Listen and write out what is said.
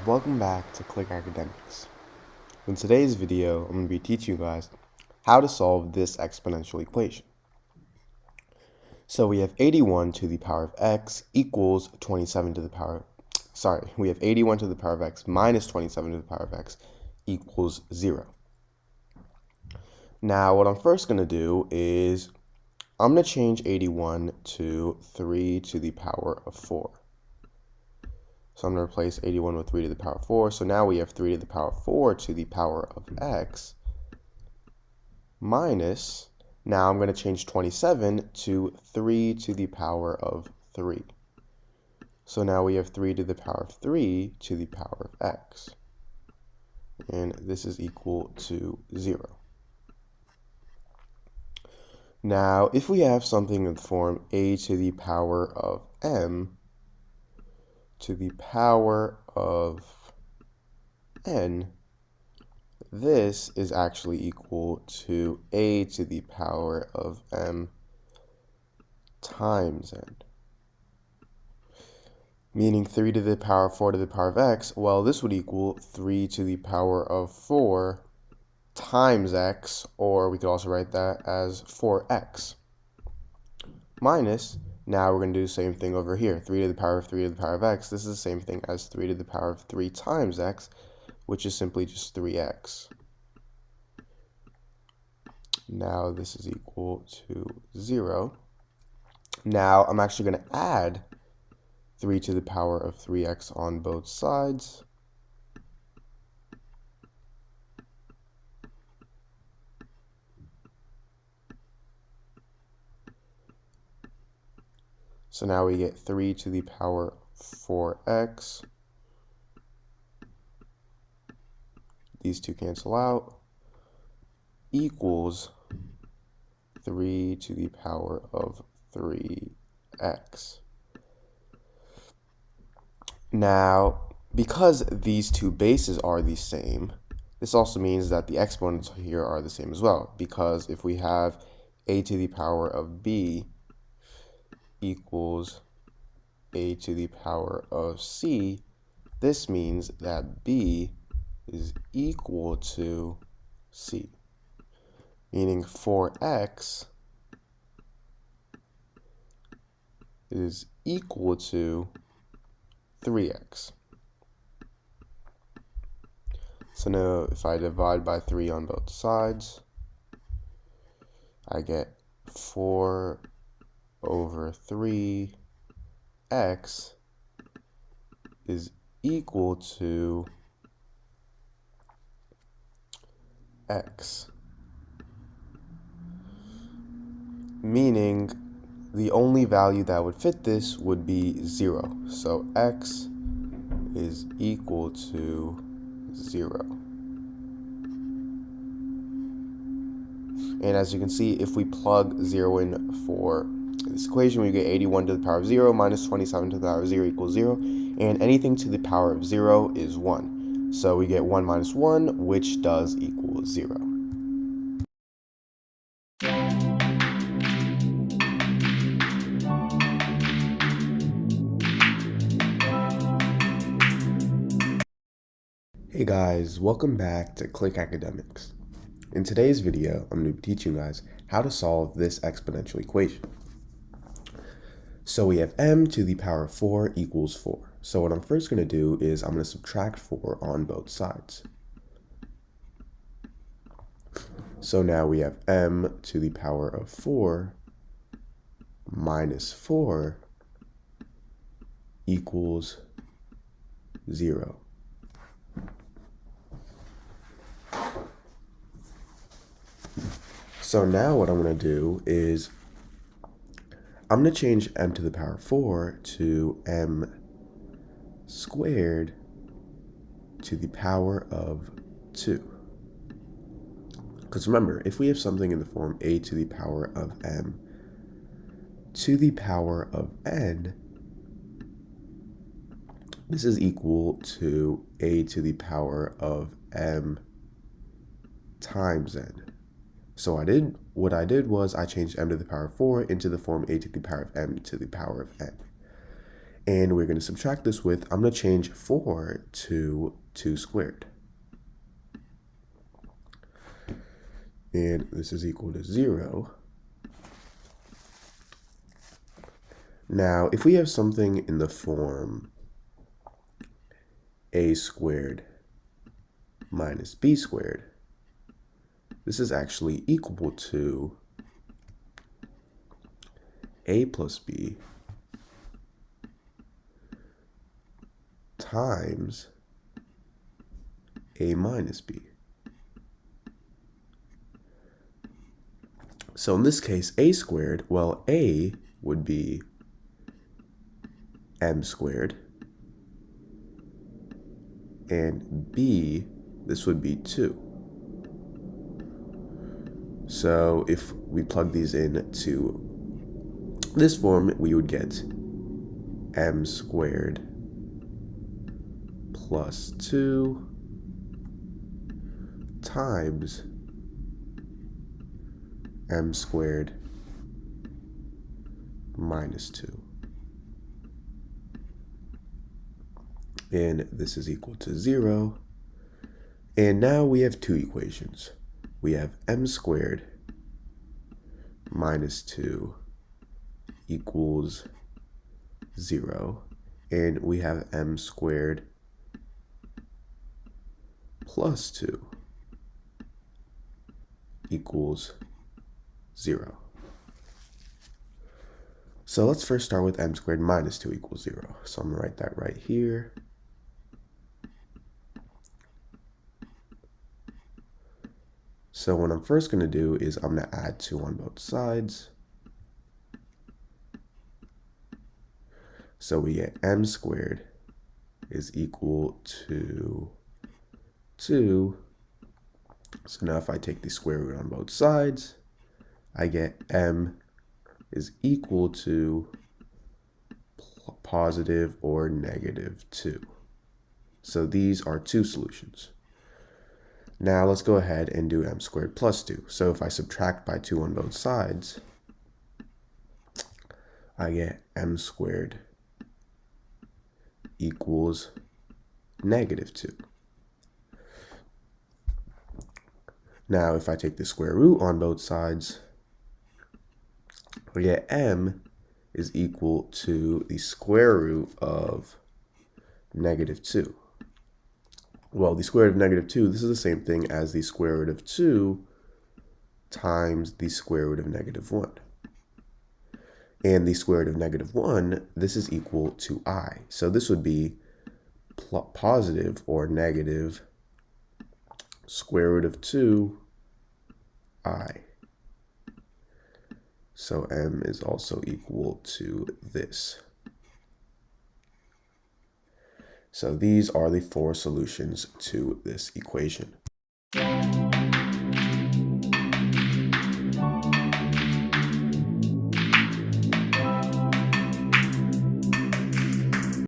Welcome back to Click Academics. In today's video, I'm going to be teaching you guys how to solve this exponential equation. So we have 81 to the power of x equals 27 to the power, we have 81 to the power of x minus 27 to the power of x equals 0. Now what I'm first going to do is I'm going to change 81 to 3 to the power of 4. So I'm going to replace 81 with 3 to the power of 4. So now we have 3 to the power of 4 to the power of x minus, now I'm going to change 27 to 3 to the power of 3. So now we have 3 to the power of 3 to the power of x. And this is equal to 0. Now, if we have something in the form a to the power of m to the power of n, this is actually equal to a to the power of m times n. Meaning 3 to the power of 4 to the power of x, well, this would equal 3 to the power of 4 times x, or we could also write that as 4x. Minus, now we're going to do the same thing over here. 3 to the power of 3 to the power of x. This is the same thing as 3 to the power of 3 times x, which is simply just 3x. Now this is equal to 0. Now I'm actually going to add 3 to the power of 3x on both sides. So now we get 3 to the power of 4x. These two cancel out. Equals 3 to the power of 3x. Now, because these two bases are the same, this also means that the exponents here are the same as well. Because if we have a to the power of b equals a to the power of c, this means that b is equal to c. Meaning 4x is equal to 3x. So now if I divide by 3 on both sides, I get 4 over 3x is equal to x. Meaning the only value that would fit this would be 0. So x is equal to 0. And as you can see, if we plug 0 in for this equation, we get 81 to the power of 0 minus 27 to the power of 0 equals 0. And anything to the power of 0 is 1. So we get 1 minus 1, which does equal 0. Hey guys, welcome back to Click Academics. In today's video, I'm going to be teaching you guys how to solve this exponential equation. So we have m to the power of 4 equals 4. So what I'm first going to do is I'm going to subtract 4 on both sides. So now we have m to the power of 4 minus 4 equals 0. So now what I'm going to do is I'm going to change m to the power of 4 to m squared to the power of 2. Because remember, if we have something in the form a to the power of m to the power of n, this is equal to a to the power of m times n. So what I did was I changed m to the power of 4 into the form a to the power of m to the power of n. And we're going to subtract this with, I'm going to change 4 to 2 squared. And this is equal to 0. Now, if we have something in the form a squared minus b squared, this is actually equal to a plus b times a minus b. So in this case, a squared, well, a would be m squared, and b, this would be 2. So if we plug these into this form, we would get m squared plus 2 times m squared minus 2. And this is equal to 0. And now we have two equations. We have m squared minus 2 equals 0. And we have m squared plus 2 equals 0. So let's first start with m squared minus 2 equals 0. So I'm going to write that right here. So what I'm first going to do is I'm going to add 2 on both sides. So we get m squared is equal to 2. So now if I take the square root on both sides, I get m is equal to positive or negative 2. So these are two solutions. Now let's go ahead and do m squared plus 2. So if I subtract by 2 on both sides, I get m squared equals negative 2. Now if I take the square root on both sides, I get m is equal to the square root of negative 2. Well, the square root of negative 2, this is the same thing as the square root of 2 times the square root of negative 1. And the square root of negative 1, this is equal to I. So this would be positive or negative square root of 2 I. So m is also equal to this. So these are the 4 solutions to this equation.